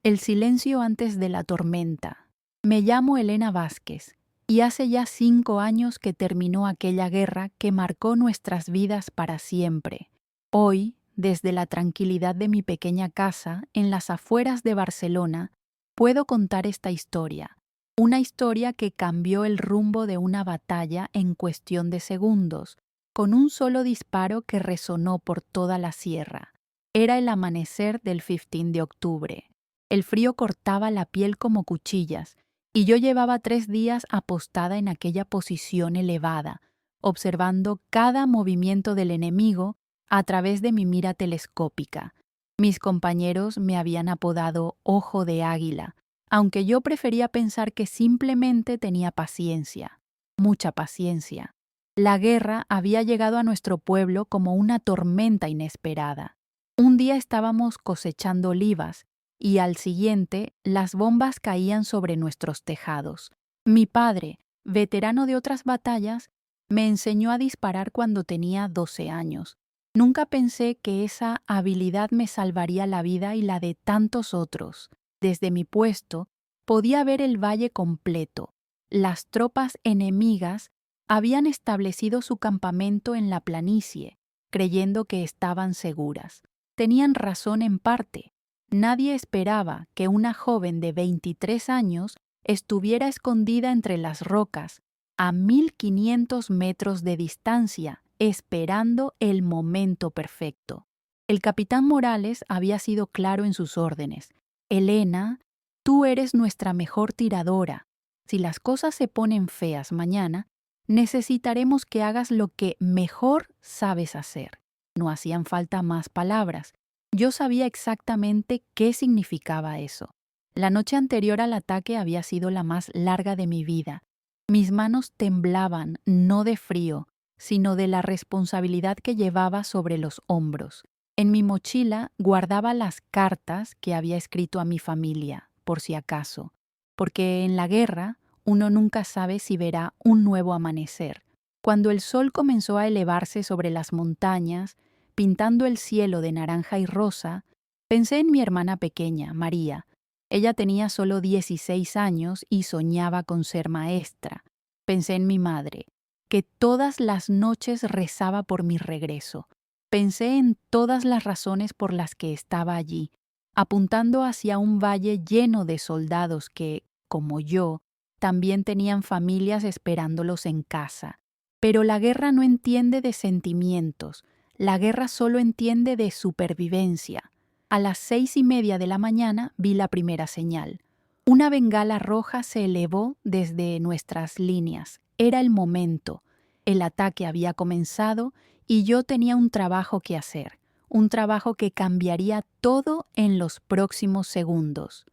El silencio antes de la tormenta. Me llamo Elena Vázquez y hace ya 5 años que terminó aquella guerra que marcó nuestras vidas para siempre. Hoy, desde la tranquilidad de mi pequeña casa en las afueras de Barcelona, puedo contar esta historia. Una historia que cambió el rumbo de una batalla en cuestión de segundos, con un solo disparo que resonó por toda la sierra. Era el amanecer del 15 de octubre. El frío cortaba la piel como cuchillas, y yo llevaba 3 días apostada en aquella posición elevada, observando cada movimiento del enemigo a través de mi mira telescópica. Mis compañeros me habían apodado Ojo de Águila, aunque yo prefería pensar que simplemente tenía paciencia, mucha paciencia. La guerra había llegado a nuestro pueblo como una tormenta inesperada. Un día estábamos cosechando olivas, y al siguiente las bombas caían sobre nuestros tejados. Mi padre, veterano de otras batallas, me enseñó a disparar cuando tenía 12 años. Nunca pensé que esa habilidad me salvaría la vida y la de tantos otros. Desde mi puesto podía ver el valle completo. Las tropas enemigas habían establecido su campamento en la planicie, creyendo que estaban seguras. Tenían razón en parte. Nadie esperaba que una joven de 23 años estuviera escondida entre las rocas, a 1500 metros de distancia, esperando el momento perfecto. El capitán Morales había sido claro en sus órdenes. Elena, tú eres nuestra mejor tiradora. Si las cosas se ponen feas mañana, necesitaremos que hagas lo que mejor sabes hacer. No hacían falta más palabras. Yo sabía exactamente qué significaba eso. La noche anterior al ataque había sido la más larga de mi vida. Mis manos temblaban, no de frío, sino de la responsabilidad que llevaba sobre los hombros. En mi mochila guardaba las cartas que había escrito a mi familia, por si acaso, porque en la guerra uno nunca sabe si verá un nuevo amanecer. Cuando el sol comenzó a elevarse sobre las montañas, pintando el cielo de naranja y rosa, pensé en mi hermana pequeña, María. Ella tenía solo 16 años y soñaba con ser maestra. Pensé en mi madre, que todas las noches rezaba por mi regreso. Pensé en todas las razones por las que estaba allí, apuntando hacia un valle lleno de soldados que, como yo, también tenían familias esperándolos en casa. Pero la guerra no entiende de sentimientos. La guerra solo entiende de supervivencia. A las 6:30 de la mañana vi la primera señal. Una bengala roja se elevó desde nuestras líneas. Era el momento. El ataque había comenzado y yo tenía un trabajo que hacer. Un trabajo que cambiaría todo en los próximos segundos.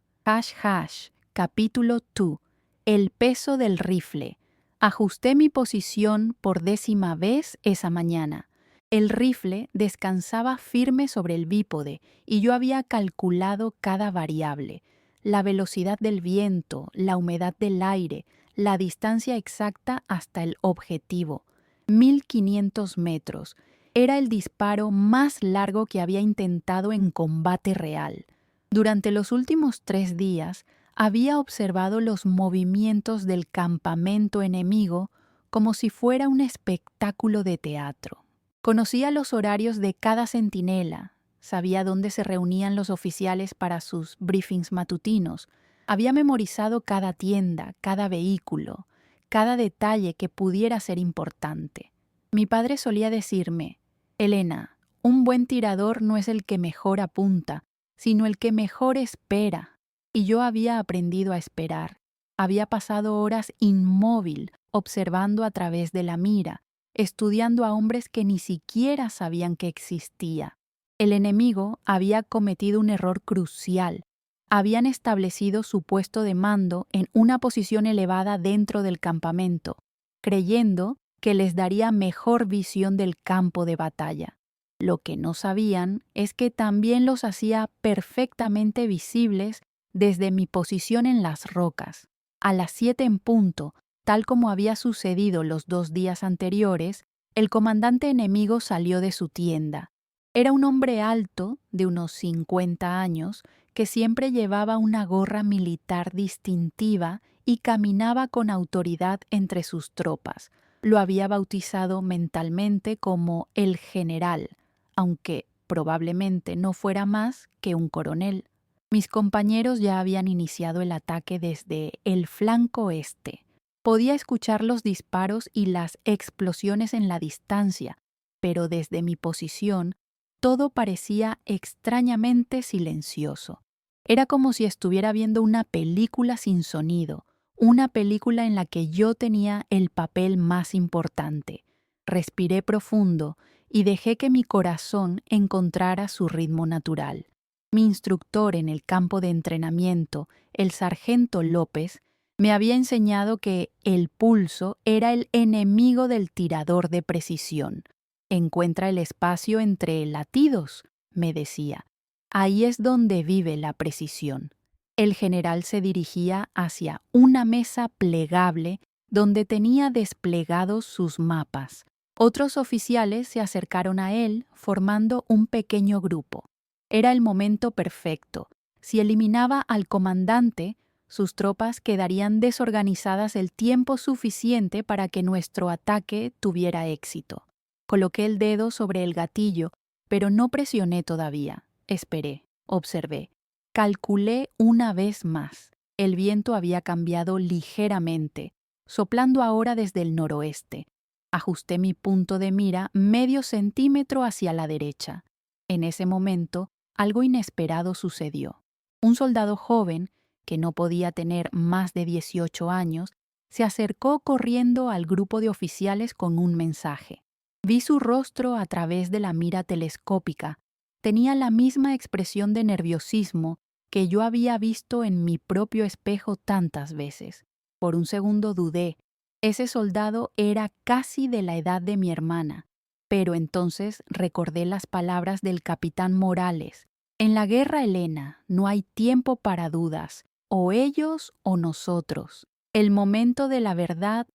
Capítulo 2. El peso del rifle. Ajusté mi posición por 10ª vez esa mañana. El rifle descansaba firme sobre el bípode y yo había calculado cada variable: la velocidad del viento, la humedad del aire, la distancia exacta hasta el objetivo. 1500 metros. Era el disparo más largo que había intentado en combate real. Durante los últimos 3 días había observado los movimientos del campamento enemigo como si fuera un espectáculo de teatro. Conocía los horarios de cada centinela, sabía dónde se reunían los oficiales para sus briefings matutinos, había memorizado cada tienda, cada vehículo, cada detalle que pudiera ser importante. Mi padre solía decirme: Elena, un buen tirador no es el que mejor apunta, sino el que mejor espera. Y yo había aprendido a esperar. Había pasado horas inmóvil, observando a través de la mira, estudiando a hombres que ni siquiera sabían que existía. El enemigo había cometido un error crucial. Habían establecido su puesto de mando en una posición elevada dentro del campamento, creyendo que les daría mejor visión del campo de batalla. Lo que no sabían es que también los hacía perfectamente visibles desde mi posición en las rocas. A las 7 en punto, tal como había sucedido los 2 días anteriores, el comandante enemigo salió de su tienda. Era un hombre alto, de unos 50 años, que siempre llevaba una gorra militar distintiva y caminaba con autoridad entre sus tropas. Lo había bautizado mentalmente como el general, aunque probablemente no fuera más que un coronel. Mis compañeros ya habían iniciado el ataque desde el flanco este. Podía escuchar los disparos y las explosiones en la distancia, pero desde mi posición todo parecía extrañamente silencioso. Era como si estuviera viendo una película sin sonido, una película en la que yo tenía el papel más importante. Respiré profundo y dejé que mi corazón encontrara su ritmo natural. Mi instructor en el campo de entrenamiento, el sargento López, me había enseñado que el pulso era el enemigo del tirador de precisión. Encuentra el espacio entre latidos, me decía. Ahí es donde vive la precisión. El general se dirigía hacia una mesa plegable donde tenía desplegados sus mapas. Otros oficiales se acercaron a él formando un pequeño grupo. Era el momento perfecto. Si eliminaba al comandante, sus tropas quedarían desorganizadas el tiempo suficiente para que nuestro ataque tuviera éxito. Coloqué el dedo sobre el gatillo, pero no presioné todavía. Esperé, observé. Calculé una vez más. El viento había cambiado ligeramente, soplando ahora desde el noroeste. Ajusté mi punto de mira medio centímetro hacia la derecha. En ese momento, algo inesperado sucedió. Un soldado joven, que no podía tener más de 18 años, se acercó corriendo al grupo de oficiales con un mensaje. Vi su rostro a través de la mira telescópica. Tenía la misma expresión de nerviosismo que yo había visto en mi propio espejo tantas veces. Por un segundo dudé. Ese soldado era casi de la edad de mi hermana. Pero entonces recordé las palabras del capitán Morales. En la guerra, Elena, no hay tiempo para dudas. O ellos o nosotros. El momento de la verdad,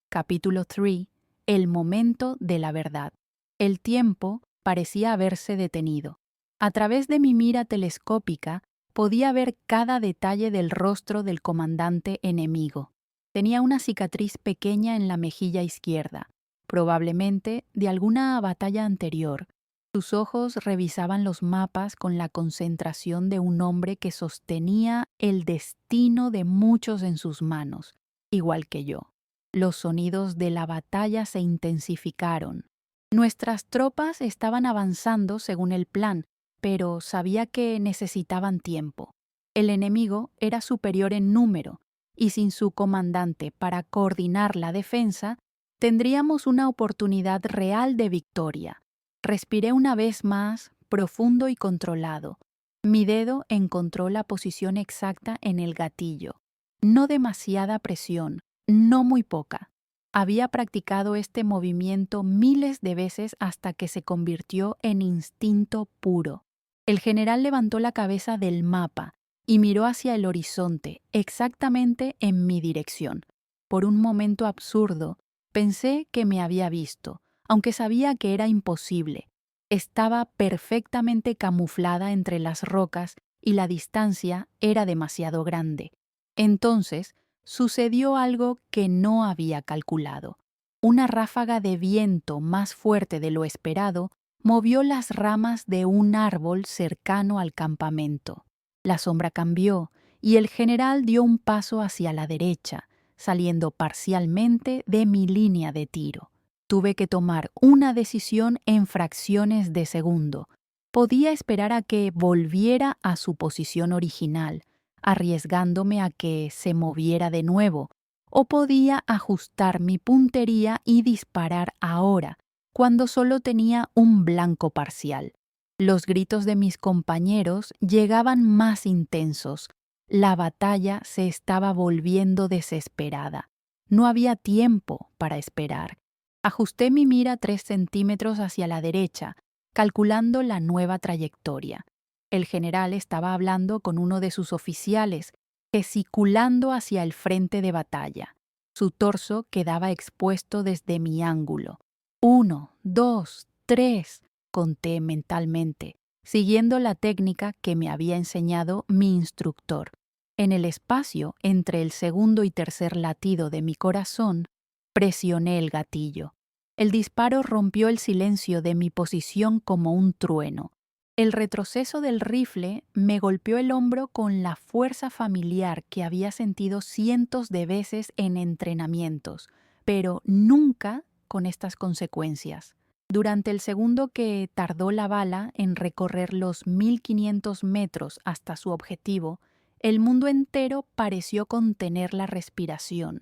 capítulo 3. El momento de la verdad. El tiempo parecía haberse detenido. A través de mi mira telescópica podía ver cada detalle del rostro del comandante enemigo. Tenía una cicatriz pequeña en la mejilla izquierda, probablemente de alguna batalla anterior. Sus ojos revisaban los mapas con la concentración de un hombre que sostenía el destino de muchos en sus manos, igual que yo. Los sonidos de la batalla se intensificaron. Nuestras tropas estaban avanzando según el plan, pero sabía que necesitaban tiempo. El enemigo era superior en número, y sin su comandante para coordinar la defensa, tendríamos una oportunidad real de victoria. Respiré una vez más, profundo y controlado. Mi dedo encontró la posición exacta en el gatillo. No demasiada presión, no muy poca. Había practicado este movimiento miles de veces hasta que se convirtió en instinto puro. El general levantó la cabeza del mapa y miró hacia el horizonte, exactamente en mi dirección. Por un momento absurdo, pensé que me había visto, aunque sabía que era imposible. Estaba perfectamente camuflada entre las rocas y la distancia era demasiado grande. Entonces, sucedió algo que no había calculado. Una ráfaga de viento más fuerte de lo esperado movió las ramas de un árbol cercano al campamento. La sombra cambió y el general dio un paso hacia la derecha, saliendo parcialmente de mi línea de tiro. Tuve que tomar una decisión en fracciones de segundo. Podía esperar a que volviera a su posición original, arriesgándome a que se moviera de nuevo, o podía ajustar mi puntería y disparar ahora, cuando solo tenía un blanco parcial. Los gritos de mis compañeros llegaban más intensos. La batalla se estaba volviendo desesperada. No había tiempo para esperar. Ajusté mi mira 3 centímetros hacia la derecha, calculando la nueva trayectoria. El general estaba hablando con uno de sus oficiales, gesticulando hacia el frente de batalla. Su torso quedaba expuesto desde mi ángulo. 1, 2, 3, conté mentalmente, siguiendo la técnica que me había enseñado mi instructor. En el espacio entre el segundo y tercer latido de mi corazón, presioné el gatillo. El disparo rompió el silencio de mi posición como un trueno. El retroceso del rifle me golpeó el hombro con la fuerza familiar que había sentido cientos de veces en entrenamientos, pero nunca con estas consecuencias. Durante el segundo que tardó la bala en recorrer los 1500 metros hasta su objetivo, el mundo entero pareció contener la respiración.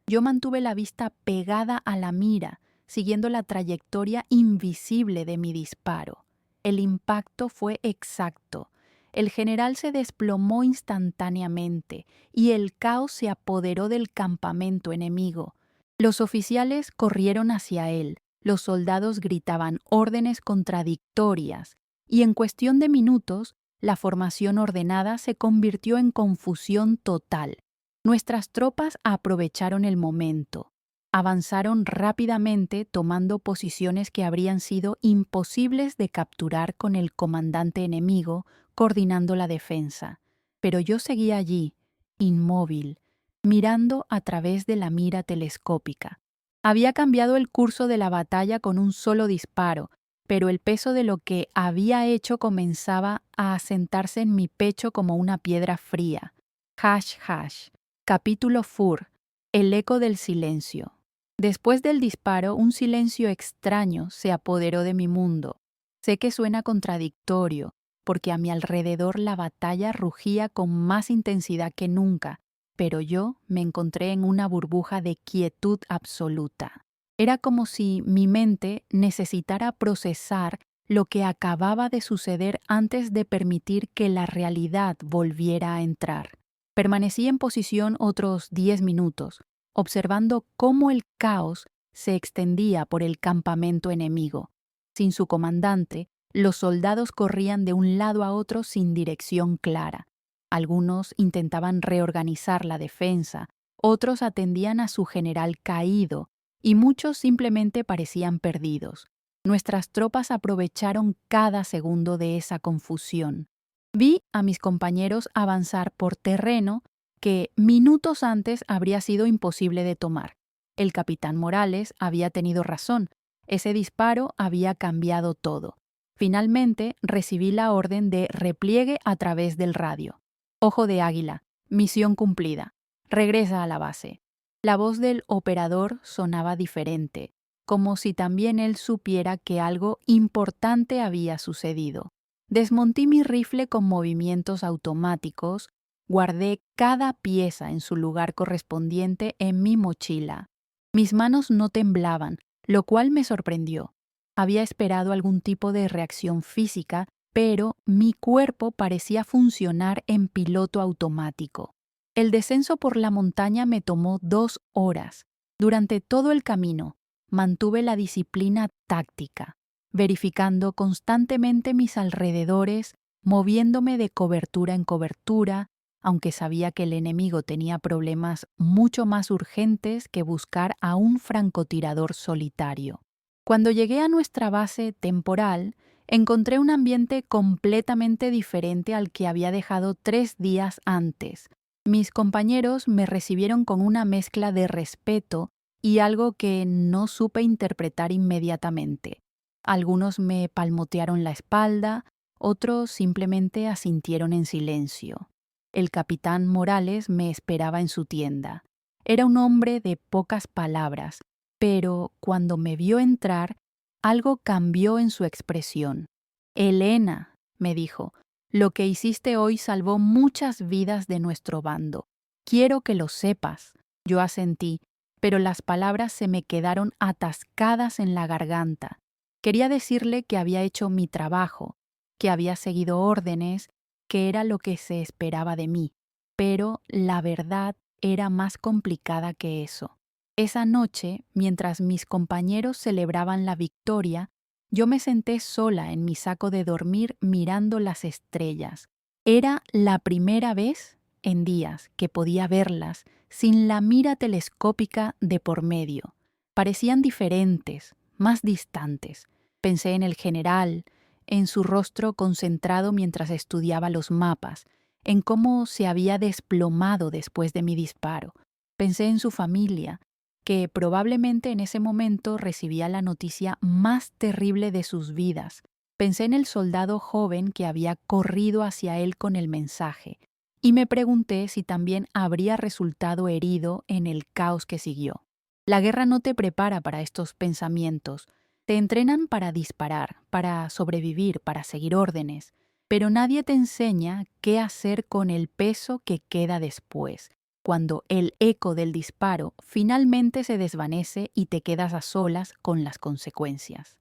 Yo mantuve la vista pegada a la mira, siguiendo la trayectoria invisible de mi disparo. El impacto fue exacto. El general se desplomó instantáneamente y el caos se apoderó del campamento enemigo. Los oficiales corrieron hacia él, los soldados gritaban órdenes contradictorias y en cuestión de minutos la formación ordenada se convirtió en confusión total. Nuestras tropas aprovecharon el momento. Avanzaron rápidamente tomando posiciones que habrían sido imposibles de capturar con el comandante enemigo coordinando la defensa. Pero yo seguía allí, inmóvil, mirando a través de la mira telescópica. Había cambiado el curso de la batalla con un solo disparo, pero el peso de lo que había hecho comenzaba a asentarse en mi pecho como una piedra fría. ##. Capítulo FUR. El eco del silencio. Después del disparo, un silencio extraño se apoderó de mi mundo. Sé que suena contradictorio, porque a mi alrededor la batalla rugía con más intensidad que nunca, pero yo me encontré en una burbuja de quietud absoluta. Era como si mi mente necesitara procesar lo que acababa de suceder antes de permitir que la realidad volviera a entrar. Permanecí en posición otros 10 minutos, observando cómo el caos se extendía por el campamento enemigo. Sin su comandante, los soldados corrían de un lado a otro sin dirección clara. Algunos intentaban reorganizar la defensa, otros atendían a su general caído, y muchos simplemente parecían perdidos. Nuestras tropas aprovecharon cada segundo de esa confusión. Vi a mis compañeros avanzar por terreno que minutos antes habría sido imposible de tomar. El capitán Morales había tenido razón. Ese disparo había cambiado todo. Finalmente recibí la orden de repliegue a través del radio. Ojo de águila, misión cumplida. Regresa a la base. La voz del operador sonaba diferente, como si también él supiera que algo importante había sucedido. Desmonté mi rifle con movimientos automáticos, guardé cada pieza en su lugar correspondiente en mi mochila. Mis manos no temblaban, lo cual me sorprendió. Había esperado algún tipo de reacción física, pero mi cuerpo parecía funcionar en piloto automático. El descenso por la montaña me tomó 2 horas. Durante todo el camino, mantuve la disciplina táctica, verificando constantemente mis alrededores, moviéndome de cobertura en cobertura, aunque sabía que el enemigo tenía problemas mucho más urgentes que buscar a un francotirador solitario. Cuando llegué a nuestra base temporal, encontré un ambiente completamente diferente al que había dejado 3 días antes. Mis compañeros me recibieron con una mezcla de respeto y algo que no supe interpretar inmediatamente. Algunos me palmotearon la espalda, otros simplemente asintieron en silencio. El capitán Morales me esperaba en su tienda. Era un hombre de pocas palabras, pero cuando me vio entrar, algo cambió en su expresión. «Elena», me dijo, «lo que hiciste hoy salvó muchas vidas de nuestro bando. Quiero que lo sepas». Yo asentí, pero las palabras se me quedaron atascadas en la garganta. Quería decirle que había hecho mi trabajo, que había seguido órdenes, que era lo que se esperaba de mí, pero la verdad era más complicada que eso. Esa noche, mientras mis compañeros celebraban la victoria, yo me senté sola en mi saco de dormir mirando las estrellas. Era la primera vez en días que podía verlas sin la mira telescópica de por medio. Parecían diferentes, más distantes, Pensé en el general, en su rostro concentrado mientras estudiaba los mapas, en cómo se había desplomado después de mi disparo. Pensé en su familia, que probablemente en ese momento recibía la noticia más terrible de sus vidas. Pensé en el soldado joven que había corrido hacia él con el mensaje, y me pregunté si también habría resultado herido en el caos que siguió. La guerra no te prepara para estos pensamientos. Te entrenan para disparar, para sobrevivir, para seguir órdenes, pero nadie te enseña qué hacer con el peso que queda después, cuando el eco del disparo finalmente se desvanece y te quedas a solas con las consecuencias.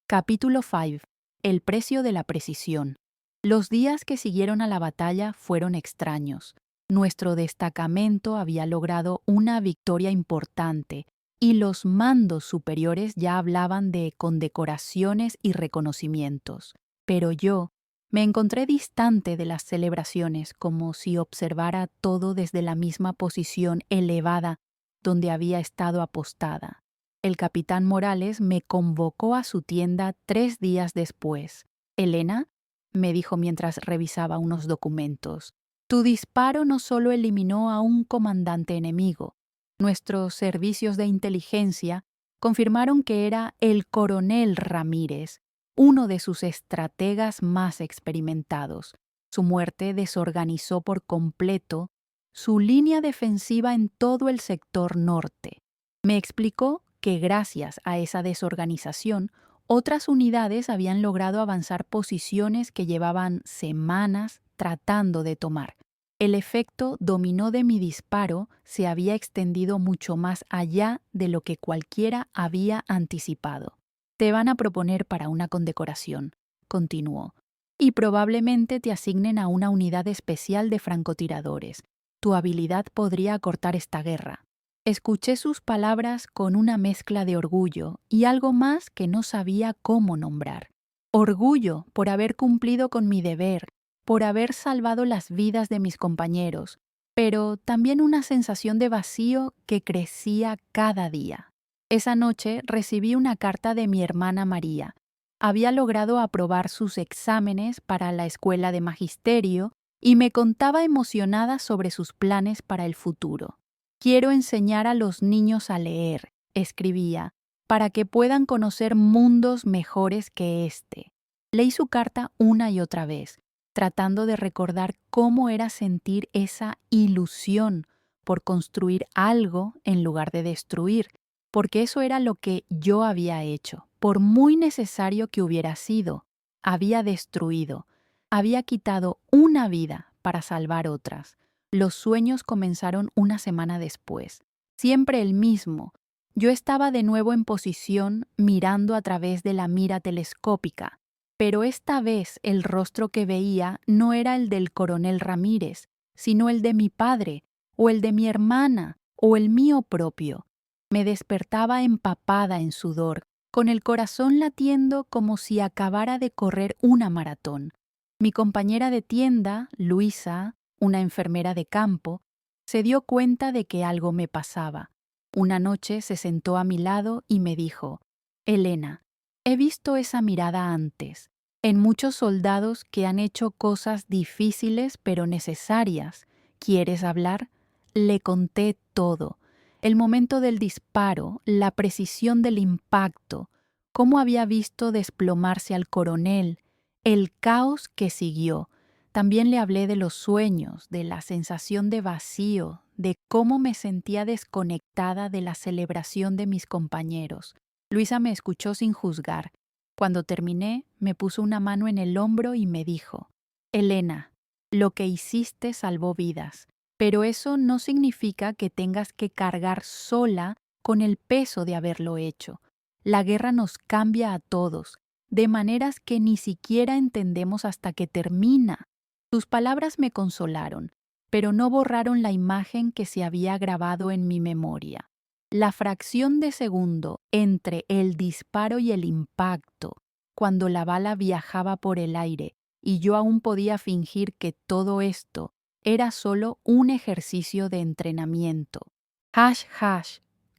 Capítulo 5. El precio de la precisión. Los días que siguieron a la batalla fueron extraños. Nuestro destacamento había logrado una victoria importante y los mandos superiores ya hablaban de condecoraciones y reconocimientos. Pero yo me encontré distante de las celebraciones, como si observara todo desde la misma posición elevada donde había estado apostada. El capitán Morales me convocó a su tienda 3 días después. «Elena», me dijo mientras revisaba unos documentos, «tu disparo no solo eliminó a un comandante enemigo. Nuestros servicios de inteligencia confirmaron que era el coronel Ramírez, uno de sus estrategas más experimentados. Su muerte desorganizó por completo su línea defensiva en todo el sector norte. Me explicó que gracias a esa desorganización, otras unidades habían logrado avanzar posiciones que llevaban semanas tratando de tomar. El efecto dominó de mi disparo se había extendido mucho más allá de lo que cualquiera había anticipado. «Te van a proponer para una condecoración», continuó, «y probablemente te asignen a una unidad especial de francotiradores. Tu habilidad podría acortar esta guerra». Escuché sus palabras con una mezcla de orgullo y algo más que no sabía cómo nombrar. Orgullo por haber cumplido con mi deber, por haber salvado las vidas de mis compañeros, pero también una sensación de vacío que crecía cada día. Esa noche recibí una carta de mi hermana María. Había logrado aprobar sus exámenes para la escuela de magisterio y me contaba emocionada sobre sus planes para el futuro. «Quiero enseñar a los niños a leer», escribía, «para que puedan conocer mundos mejores que este». Leí su carta una y otra vez, tratando de recordar cómo era sentir esa ilusión por construir algo en lugar de destruir, porque eso era lo que yo había hecho. Por muy necesario que hubiera sido, había destruido, había quitado una vida para salvar otras. Los sueños comenzaron una semana después. Siempre el mismo. Yo estaba de nuevo en posición mirando a través de la mira telescópica, pero esta vez el rostro que veía no era el del coronel Ramírez, sino el de mi padre, o el de mi hermana, o el mío propio. Me despertaba empapada en sudor, con el corazón latiendo como si acabara de correr una maratón. Mi compañera de tienda, Luisa, una enfermera de campo, se dio cuenta de que algo me pasaba. Una noche se sentó a mi lado y me dijo: «Elena, he visto esa mirada antes, en muchos soldados que han hecho cosas difíciles pero necesarias. ¿Quieres hablar?». Le conté todo. El momento del disparo, la precisión del impacto, cómo había visto desplomarse al coronel, el caos que siguió. También le hablé de los sueños, de la sensación de vacío, de cómo me sentía desconectada de la celebración de mis compañeros. Luisa me escuchó sin juzgar. Cuando terminé, me puso una mano en el hombro y me dijo: «Elena, lo que hiciste salvó vidas, pero eso no significa que tengas que cargar sola con el peso de haberlo hecho. La guerra nos cambia a todos, de maneras que ni siquiera entendemos hasta que termina». Sus palabras me consolaron, pero no borraron la imagen que se había grabado en mi memoria. La fracción de segundo entre el disparo y el impacto, cuando la bala viajaba por el aire y yo aún podía fingir que todo esto era solo un ejercicio de entrenamiento.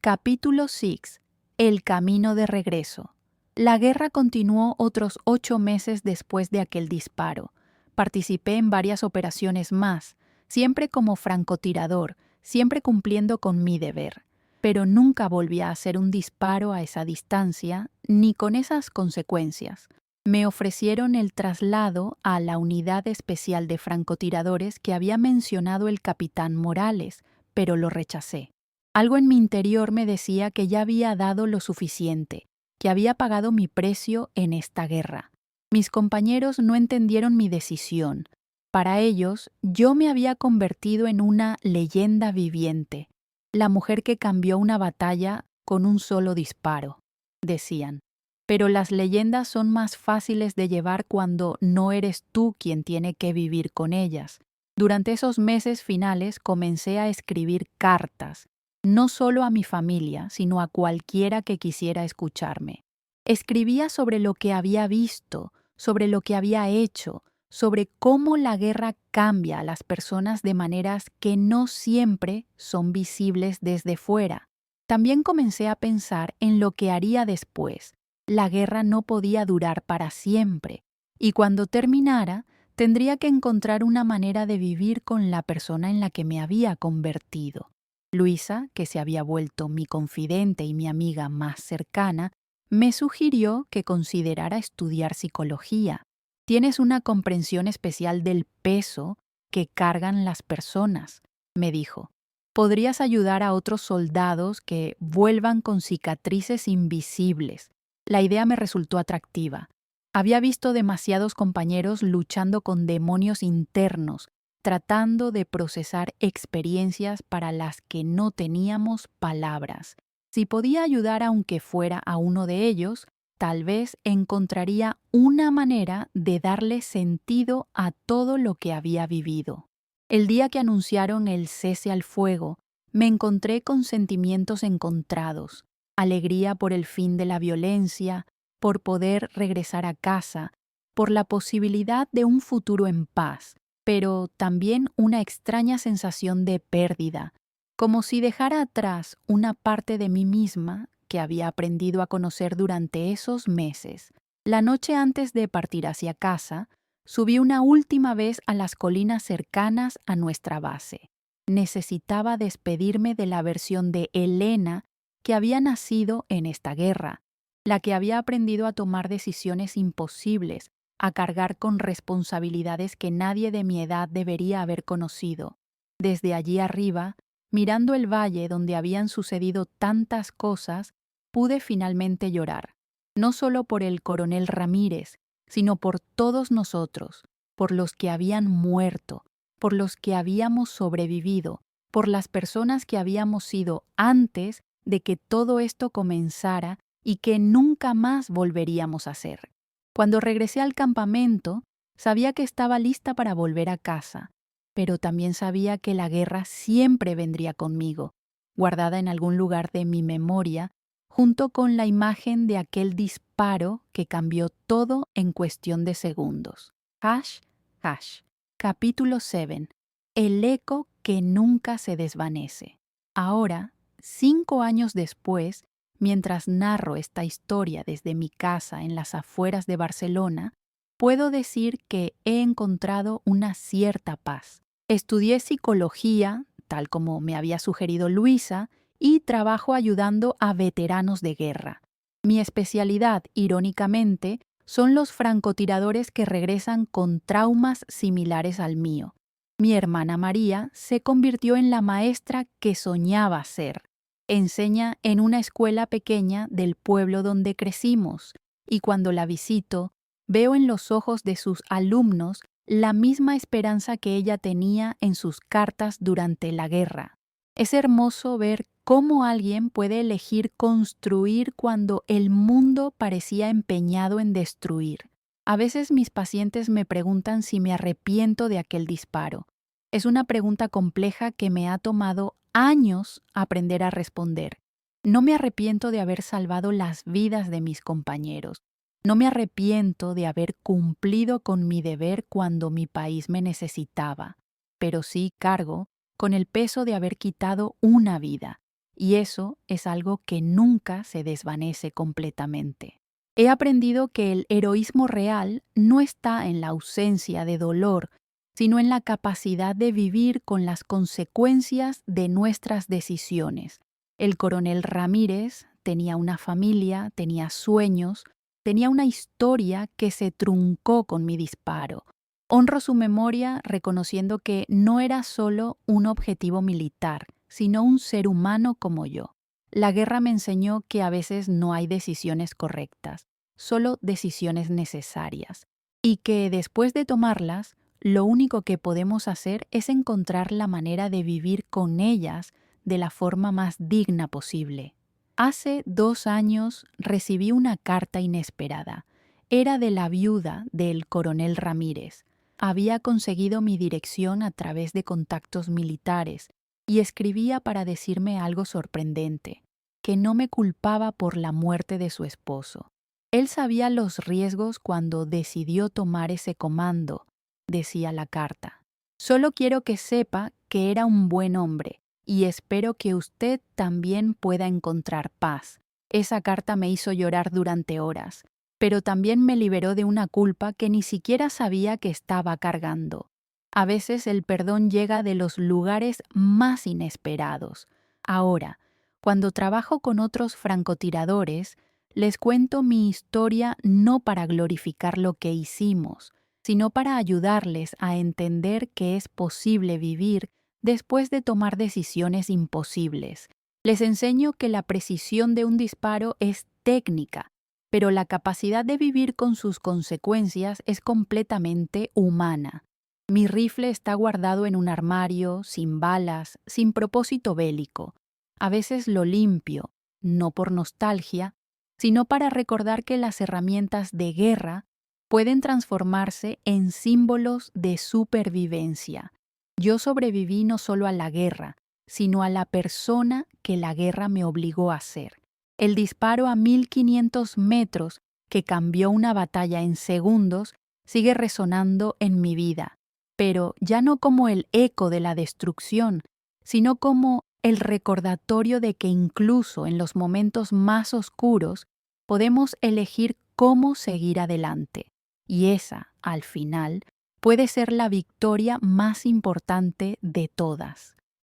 Capítulo 6. El camino de regreso. La guerra continuó otros 8 meses después de aquel disparo. Participé en varias operaciones más, siempre como francotirador, siempre cumpliendo con mi deber. Pero nunca volví a hacer un disparo a esa distancia, ni con esas consecuencias. Me ofrecieron el traslado a la unidad especial de francotiradores que había mencionado el capitán Morales, pero lo rechacé. Algo en mi interior me decía que ya había dado lo suficiente, que había pagado mi precio en esta guerra. Mis compañeros no entendieron mi decisión. Para ellos, yo me había convertido en una leyenda viviente, la mujer que cambió una batalla con un solo disparo, decían. Pero las leyendas son más fáciles de llevar cuando no eres tú quien tiene que vivir con ellas. Durante esos meses finales comencé a escribir cartas, no solo a mi familia, sino a cualquiera que quisiera escucharme. Escribía sobre lo que había visto, sobre lo que había hecho, sobre cómo la guerra cambia a las personas de maneras que no siempre son visibles desde fuera. También comencé a pensar en lo que haría después. La guerra no podía durar para siempre, y cuando terminara, tendría que encontrar una manera de vivir con la persona en la que me había convertido. Luisa, que se había vuelto mi confidente y mi amiga más cercana, me sugirió que considerara estudiar psicología. Tienes una comprensión especial del peso que cargan las personas, me dijo. Podrías ayudar a otros soldados que vuelvan con cicatrices invisibles. La idea me resultó atractiva. Había visto demasiados compañeros luchando con demonios internos, tratando de procesar experiencias para las que no teníamos palabras. Si podía ayudar aunque fuera a uno de ellos, tal vez encontraría una manera de darle sentido a todo lo que había vivido. El día que anunciaron el cese al fuego, me encontré con sentimientos encontrados, alegría por el fin de la violencia, por poder regresar a casa, por la posibilidad de un futuro en paz, pero también una extraña sensación de pérdida, como si dejara atrás una parte de mí misma que había aprendido a conocer durante esos meses. La noche antes de partir hacia casa, subí una última vez a las colinas cercanas a nuestra base. Necesitaba despedirme de la versión de Elena que había nacido en esta guerra, la que había aprendido a tomar decisiones imposibles, a cargar con responsabilidades que nadie de mi edad debería haber conocido. Desde allí arriba, mirando el valle donde habían sucedido tantas cosas, pude finalmente llorar, no solo por el coronel Ramírez, sino por todos nosotros, por los que habían muerto, por los que habíamos sobrevivido, por las personas que habíamos sido antes de que todo esto comenzara y que nunca más volveríamos a ser. Cuando regresé al campamento, sabía que estaba lista para volver a casa, pero también sabía que la guerra siempre vendría conmigo, guardada en algún lugar de mi memoria, junto con la imagen de aquel disparo que cambió todo en cuestión de segundos. Hash, hash. Capítulo 7. El eco que nunca se desvanece. Ahora, 5 años después, mientras narro esta historia desde mi casa en las afueras de Barcelona, puedo decir que he encontrado una cierta paz. Estudié psicología, tal como me había sugerido Luisa, y trabajo ayudando a veteranos de guerra. Mi especialidad, irónicamente, son los francotiradores que regresan con traumas similares al mío. Mi hermana María se convirtió en la maestra que soñaba ser. Enseña en una escuela pequeña del pueblo donde crecimos, y cuando la visito, veo en los ojos de sus alumnos la misma esperanza que ella tenía en sus cartas durante la guerra. Es hermoso ver cómo alguien puede elegir construir cuando el mundo parecía empeñado en destruir. A veces mis pacientes me preguntan si me arrepiento de aquel disparo. Es una pregunta compleja que me ha tomado años aprender a responder. No me arrepiento de haber salvado las vidas de mis compañeros. No me arrepiento de haber cumplido con mi deber cuando mi país me necesitaba, pero sí cargo con el peso de haber quitado una vida, y eso es algo que nunca se desvanece completamente. He aprendido que el heroísmo real no está en la ausencia de dolor, sino en la capacidad de vivir con las consecuencias de nuestras decisiones. El coronel Ramírez tenía una familia, tenía sueños, tenía una historia que se truncó con mi disparo. Honro su memoria reconociendo que no era solo un objetivo militar, sino un ser humano como yo. La guerra me enseñó que a veces no hay decisiones correctas, solo decisiones necesarias, y que después de tomarlas, lo único que podemos hacer es encontrar la manera de vivir con ellas de la forma más digna posible. Hace 2 años recibí una carta inesperada. Era de la viuda del coronel Ramírez. Había conseguido mi dirección a través de contactos militares y escribía para decirme algo sorprendente, que no me culpaba por la muerte de su esposo. Él sabía los riesgos cuando decidió tomar ese comando, decía la carta. Solo quiero que sepa que era un buen hombre y espero que usted también pueda encontrar paz. Esa carta me hizo llorar durante horas, pero también me liberó de una culpa que ni siquiera sabía que estaba cargando. A veces el perdón llega de los lugares más inesperados. Ahora, cuando trabajo con otros francotiradores, les cuento mi historia no para glorificar lo que hicimos, sino para ayudarles a entender que es posible vivir después de tomar decisiones imposibles. Les enseño que la precisión de un disparo es técnica, pero la capacidad de vivir con sus consecuencias es completamente humana. Mi rifle está guardado en un armario, sin balas, sin propósito bélico. A veces lo limpio, no por nostalgia, sino para recordar que las herramientas de guerra pueden transformarse en símbolos de supervivencia. Yo sobreviví no solo a la guerra, sino a la persona que la guerra me obligó a ser. El disparo a 1500 metros, que cambió una batalla en segundos, sigue resonando en mi vida, pero ya no como el eco de la destrucción, sino como el recordatorio de que incluso en los momentos más oscuros podemos elegir cómo seguir adelante. Y esa, al final, puede ser la victoria más importante de todas.